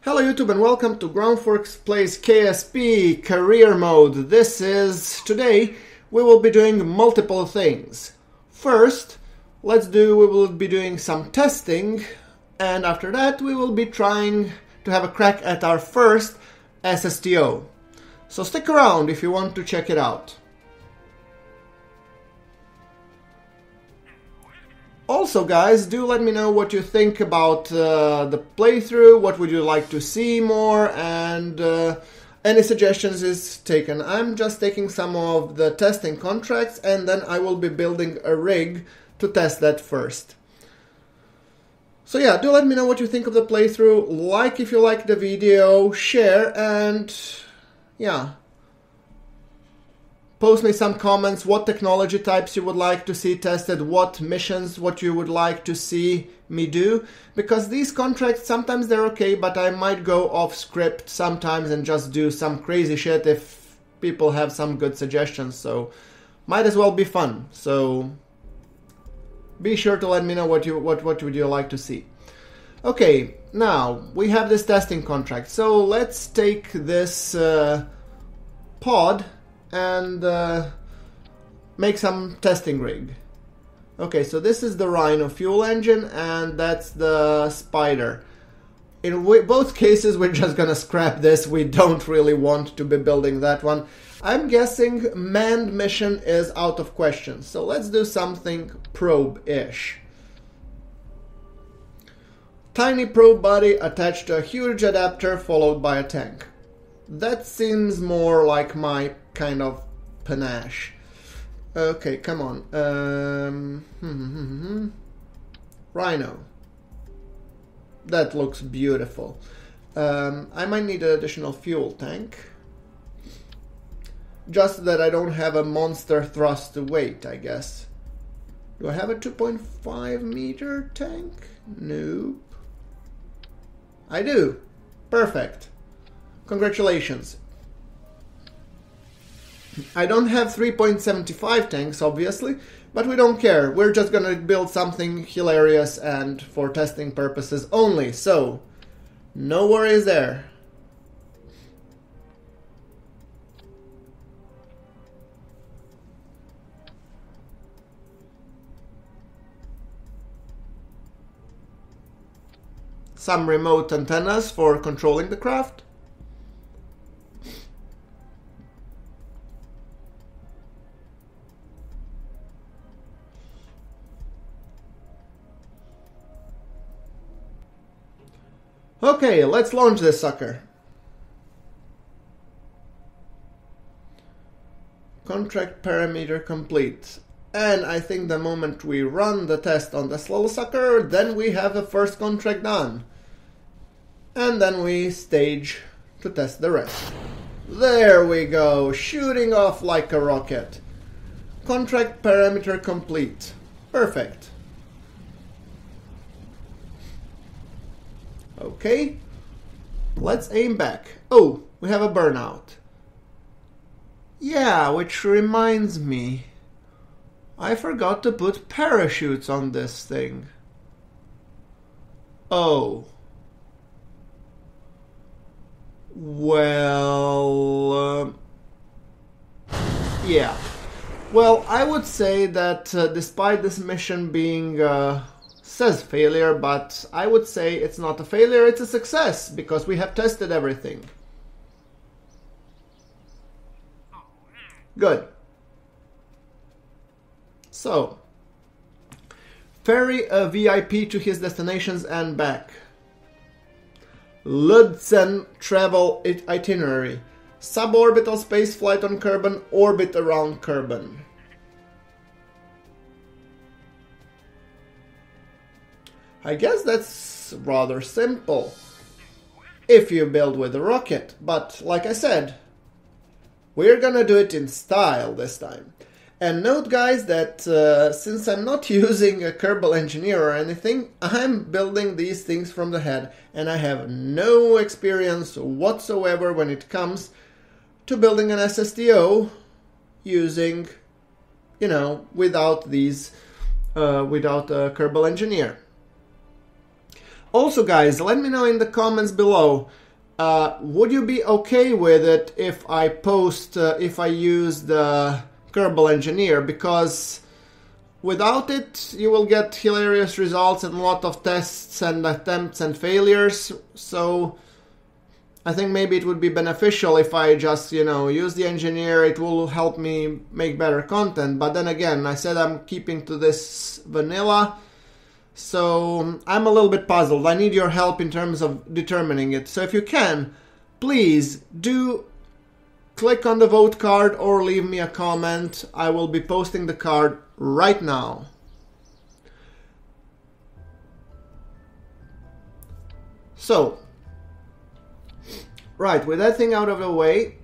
Hello YouTube and welcome to GrunfWorks Plays KSP Career Mode. Today we will be doing multiple things. First, we will be doing some testing, and after that we will be trying to have a crack at our first SSTO. So stick around if you want to check it out. Also guys, do let me know what you think about the playthrough, what would you like to see more, and any suggestions is taken. I'm just taking some of the testing contracts and then I will be building a rig to test that first. So yeah, do let me know what you think of the playthrough, like if you like the video, share, and yeah. Post me some comments, what technology types you would like to see tested, what missions, what you would like to see me do. Because these contracts, sometimes they're okay, but I might go off script sometimes and just do some crazy shit if people have some good suggestions. So, might as well be fun. So, be sure to let me know what would you like to see. Okay, now, we have this testing contract. So, let's take this pod and make some testing rig. Okay, so this is the Rhino fuel engine and that's the Spider. In both cases we're just gonna scrap this, we don't really want to be building that one. I'm guessing manned mission is out of question, so let's do something probe-ish. Tiny probe body attached to a huge adapter followed by a tank. That seems more like my kind of panache. Okay, come on. Rhino. That looks beautiful. I might need an additional fuel tank. Just that I don't have a monster thrust weight, I guess. Do I have a 2.5 meter tank? Nope. I do. Perfect. Congratulations. I don't have 3.75 tanks, obviously, but we don't care. We're just gonna build something hilarious and for testing purposes only, so no worries there. Some remote antennas for controlling the craft. Okay, let's launch this sucker. Contract parameter complete. And I think the moment we run the test on this little sucker, then we have the first contract done. And then we stage to test the rest. There we go, shooting off like a rocket. Contract parameter complete. Perfect. Okay, let's aim back. Oh, we have a burnout. Yeah, which reminds me, I forgot to put parachutes on this thing. Oh. Well, yeah. Well, I would say that despite this mission being says failure, but I would say it's not a failure, it's a success, because we have tested everything. Good. So, ferry a VIP to his destinations and back. Lützen travel itinerary. Suborbital spaceflight on Kerbal, orbit around Kerbal. I guess that's rather simple if you build with a rocket, but like I said, we're gonna do it in style this time. And note guys that since I'm not using a Kerbal engineer or anything, I'm building these things from the head and I have no experience whatsoever when it comes to building an SSTO using, you know, without a Kerbal engineer. Also guys, let me know in the comments below, would you be okay with it if I use the Kerbal Engineer? Because without it you will get hilarious results and a lot of tests and attempts and failures. So I think maybe it would be beneficial if I just, use the engineer. It will help me make better content. But then again, I said I'm keeping to this vanilla. So I'm a little bit puzzled. I need your help in terms of determining it. So if you can, please do click on the vote card or leave me a comment. I will be posting the card right now. So, right, with that thing out of the way,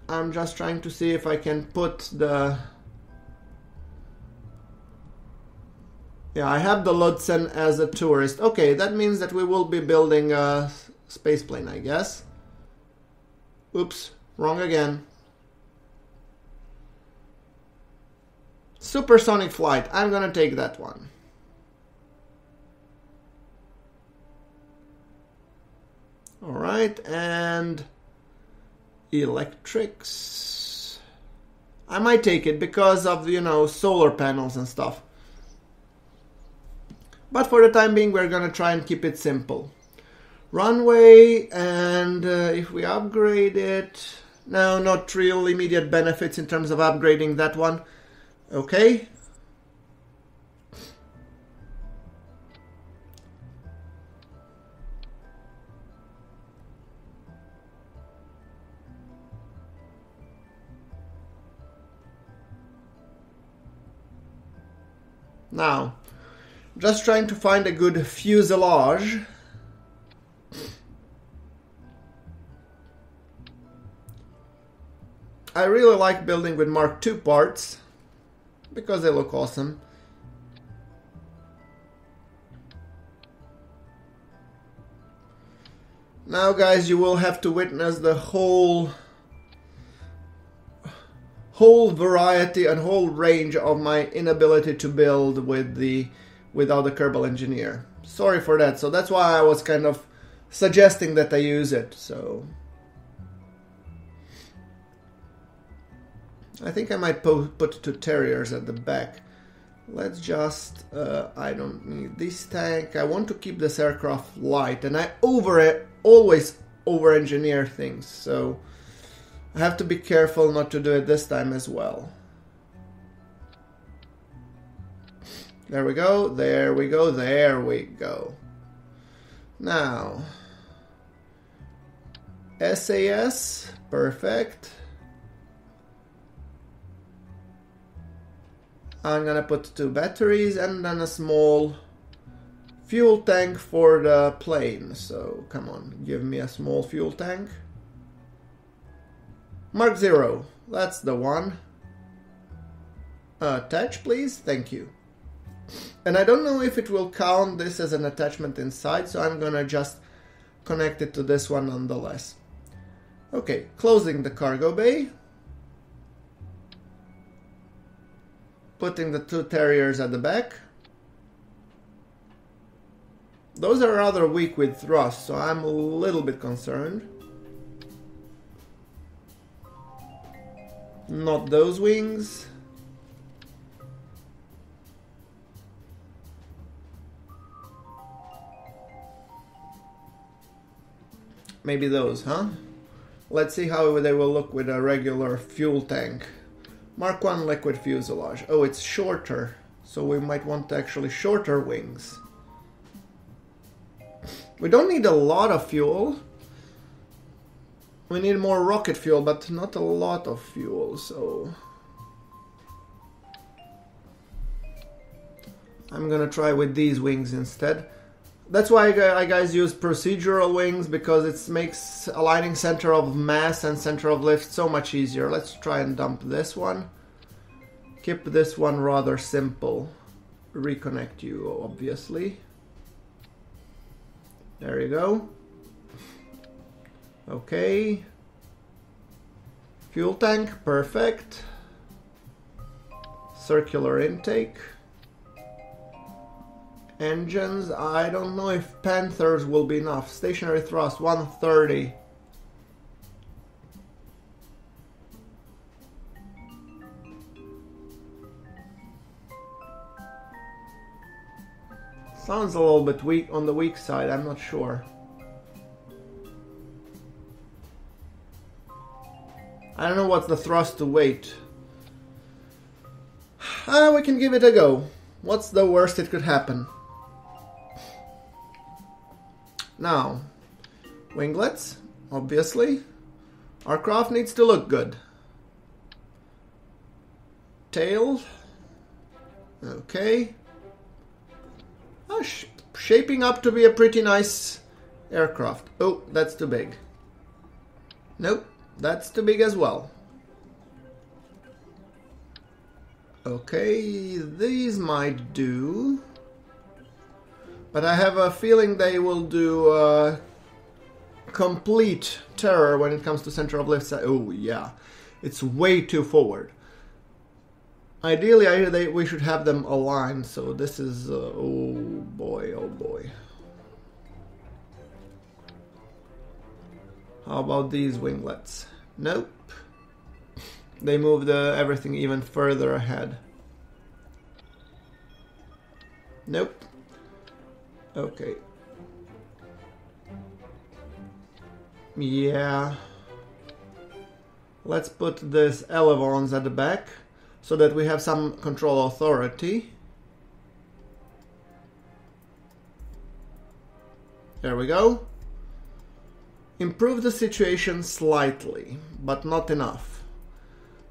I'm just trying to see if I can put the... Yeah, I have the Lodsen as a tourist. Okay, that means that we will be building a spaceplane, I guess. Oops, wrong again. Supersonic flight, I'm gonna take that one. Alright, and electrics. I might take it because of, solar panels and stuff. But for the time being, we're gonna try and keep it simple. Runway, and if we upgrade it... No, not real immediate benefits in terms of upgrading that one. Okay. Now, just trying to find a good fuselage. I really like building with Mark II parts because they look awesome. Now guys, you will have to witness the whole variety and whole range of my inability to build without the Kerbal Engineer. Sorry for that. So that's why I was kind of suggesting that I use it. So I think I might put 2 Terriers at the back. Let's just I don't need this tank. I want to keep this aircraft light, and I always over engineer things, so I have to be careful not to do it this time as well. There we go, there we go, there we go. Now, SAS, perfect. I'm gonna put 2 batteries and then a small fuel tank for the plane. So come on, give me a small fuel tank. Mark 0, that's the one. Attach, please, thank you. And I don't know if it will count this as an attachment inside, so I'm gonna just connect it to this one nonetheless. Okay, closing the cargo bay. Putting the 2 Terriers at the back. Those are rather weak with thrust, so I'm a little bit concerned. Not those wings. Maybe those, huh? Let's see how they will look with a regular fuel tank. Mark 1 liquid fuselage. Oh, it's shorter, so we might want actually shorter wings. We don't need a lot of fuel. We need more rocket fuel, but not a lot of fuel, so... I'm gonna try with these wings instead. That's why I guys use procedural wings, because it makes aligning center of mass and center of lift so much easier. Let's try and dump this one. Keep this one rather simple. Reconnect you, obviously. There you go. Okay. Fuel tank, perfect. Circular intake. Engines, I don't know if Panthers will be enough. Stationary thrust, 130. Sounds a little bit weak, on the weak side, I'm not sure. I don't know what's the thrust to weight. We can give it a go. What's the worst that could happen? Now, winglets, obviously. Our craft needs to look good. Tail. Okay. Shaping up to be a pretty nice aircraft. Oh, that's too big. Nope, that's too big as well. Okay, these might do. But I have a feeling they will do complete terror when it comes to center of lift. Oh yeah, it's way too forward. Ideally, we should have them aligned, so this is... oh boy, oh boy. How about these winglets? Nope. They moved everything even further ahead. Nope. Okay. Yeah. Let's put this elevons at the back, so that we have some control authority. There we go. Improve the situation slightly, but not enough.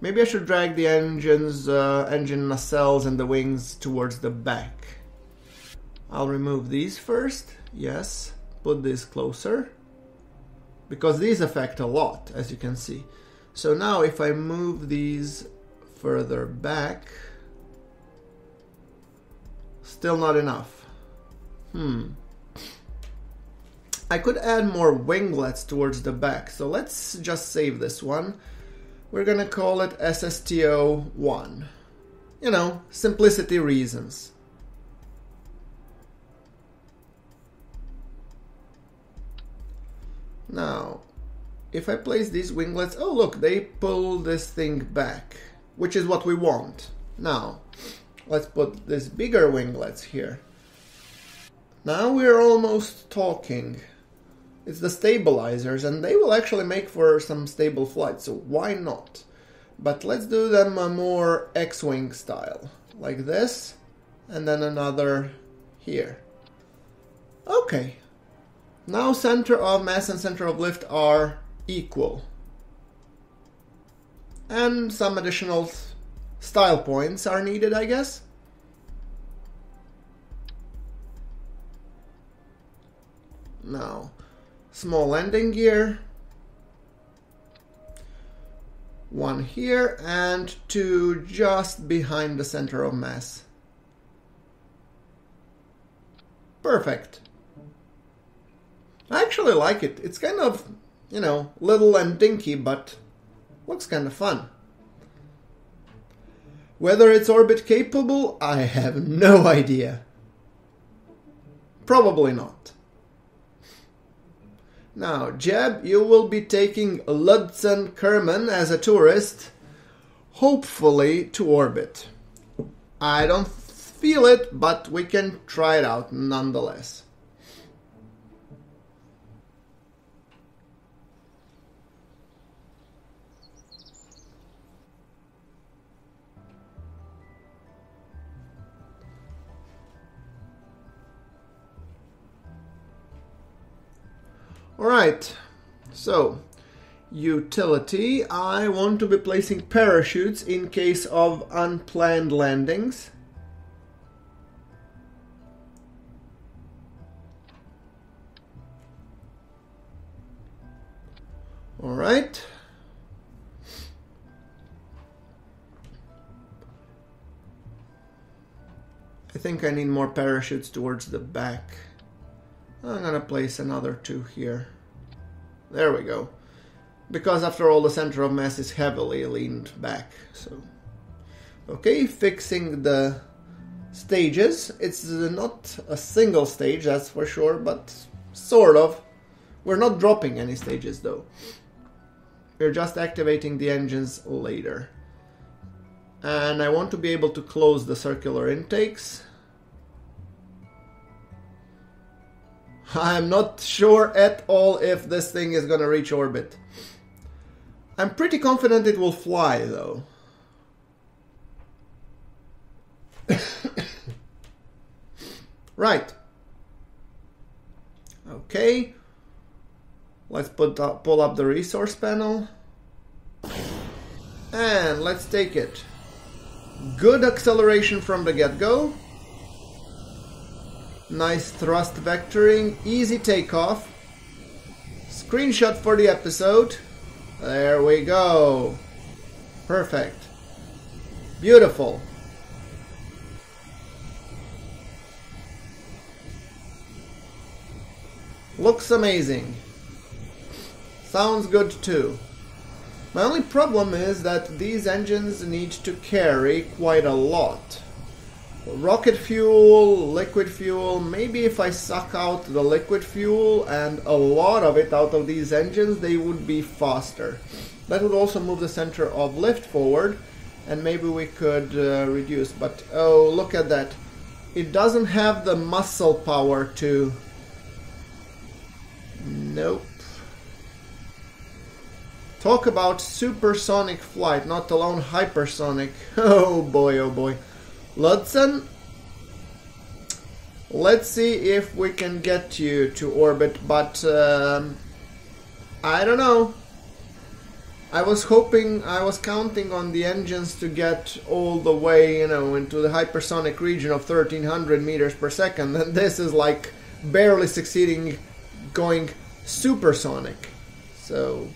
Maybe I should drag the engine nacelles and the wings towards the back. I'll remove these first. Yes. Put this closer. Because these affect a lot, as you can see. So now if I move these further back, still not enough. I could add more winglets towards the back, so let's just save this one. We're gonna call it SSTO 1. You know, simplicity reasons. Now, if I place these winglets, oh look, they pull this thing back, which is what we want. Now, let's put this bigger winglets here. Now we're almost talking. It's the stabilizers, and they will actually make for some stable flight, so why not? But let's do them a more X-wing style, like this, and then another here. Okay. Now center of mass and center of lift are equal. And some additional style points are needed, I guess. Now, small landing gear. One here and two just behind the center of mass. Perfect. I actually like it. It's kind of, you know, little and dinky, but looks kind of fun. Whether it's orbit capable, I have no idea. Probably not. Now, Jeb, you will be taking Lutsen Kerman as a tourist, hopefully to orbit. I don't feel it, but we can try it out nonetheless. Alright, so utility, I want to be placing parachutes in case of unplanned landings. Alright. I think I need more parachutes towards the back. I'm gonna place another two here. There we go. Because after all, the center of mass is heavily leaned back. So, okay, fixing the stages. It's not a single stage, that's for sure, but sort of. We're not dropping any stages though. We're just activating the engines later. And I want to be able to close the circular intakes. I'm not sure at all if this thing is gonna reach orbit. I'm pretty confident it will fly though. Right. Okay. Let's pull up the resource panel. And let's take it. Good acceleration from the get-go. Nice thrust vectoring. Easy takeoff. Screenshot for the episode. There we go. Perfect. Beautiful. Looks amazing. Sounds good too. My only problem is that these engines need to carry quite a lot. Rocket fuel, liquid fuel, maybe if I suck out the liquid fuel and a lot of it out of these engines, they would be faster. That would also move the center of lift forward, and maybe we could reduce, but oh, look at that. It doesn't have the muscle power to... Nope. Talk about supersonic flight, not alone hypersonic. Oh boy, oh boy. Ludson, let's see if we can get you to orbit, but I don't know. I was counting on the engines to get all the way, you know, into the hypersonic region of 1300 meters per second, and this is like barely succeeding going supersonic. So,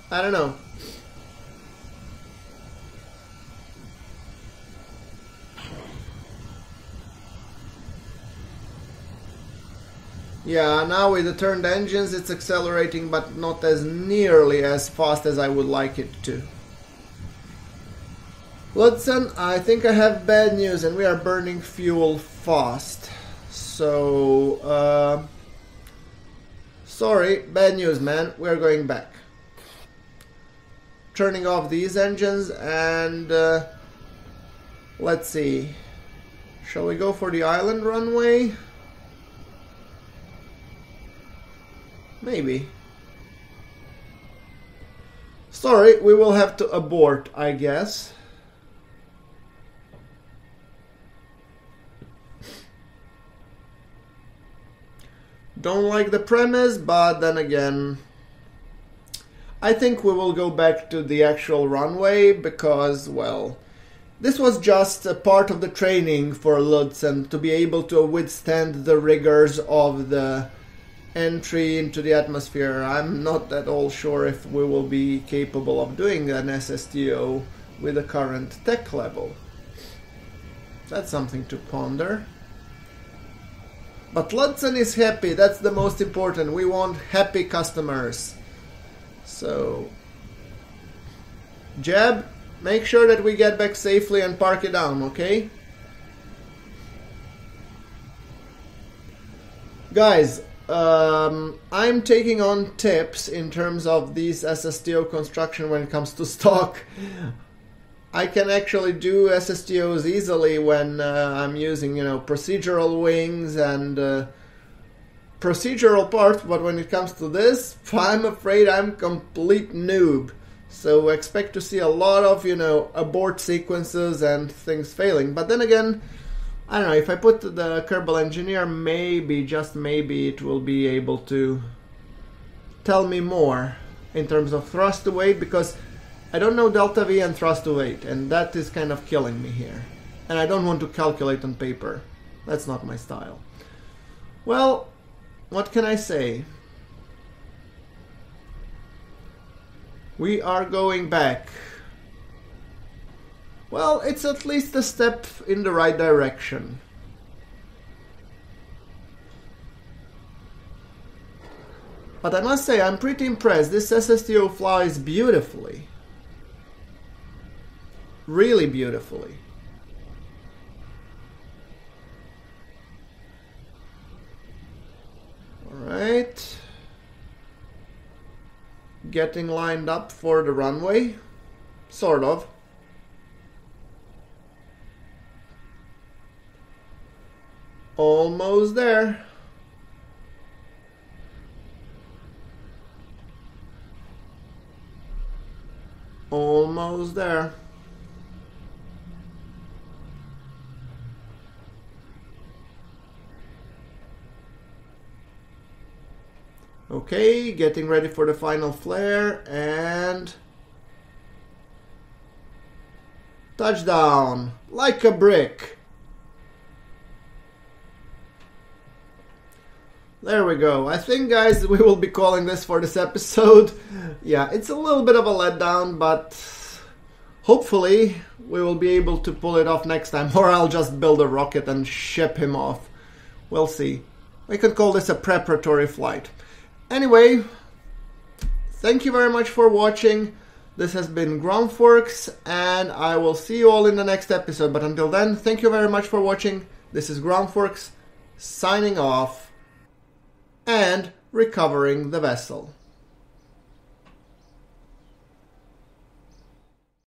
I don't know. Yeah, now with the turned engines it's accelerating, but not as nearly as fast as I would like it to. Ludson, I think I have bad news, and we are burning fuel fast. So, sorry, bad news, man. We're going back. Turning off these engines, and let's see. Shall we go for the island runway? Maybe. Sorry, we will have to abort, I guess. Don't like the premise, but then again, I think we will go back to the actual runway because, well, this was just a part of the training for Ludson to be able to withstand the rigors of the entry into the atmosphere. I'm not at all sure if we will be capable of doing an SSTO with the current tech level. That's something to ponder. But Ludson is happy, that's the most important. We want happy customers. So, Jeb, make sure that we get back safely and park it down, okay? Guys, I'm taking on tips in terms of these SSTO construction when it comes to stock. I can actually do SSTOs easily when I'm using, you know, procedural wings and procedural parts, but when it comes to this, I'm afraid I'm complete noob. So expect to see a lot of, you know, abort sequences and things failing. But then again, I don't know, if I put the Kerbal engineer, maybe, just maybe, it will be able to tell me more in terms of thrust to weight, because I don't know delta V and thrust to weight, and that is kind of killing me here. And I don't want to calculate on paper. That's not my style. Well, what can I say? We are going back. Well, it's at least a step in the right direction. But I must say, I'm pretty impressed. This SSTO flies beautifully. Really beautifully. getting lined up for the runway, sort of. Almost there. Almost there. Okay, getting ready for the final flare and touchdown like a brick. There we go. I think, guys, we will be calling this for this episode. Yeah, it's a little bit of a letdown, but hopefully we will be able to pull it off next time, or I'll just build a rocket and ship him off. We'll see. We can call this a preparatory flight. Anyway, thank you very much for watching. This has been GrunfWorks, and I will see you all in the next episode. But until then, thank you very much for watching. This is GrunfWorks signing off and recovering the vessel.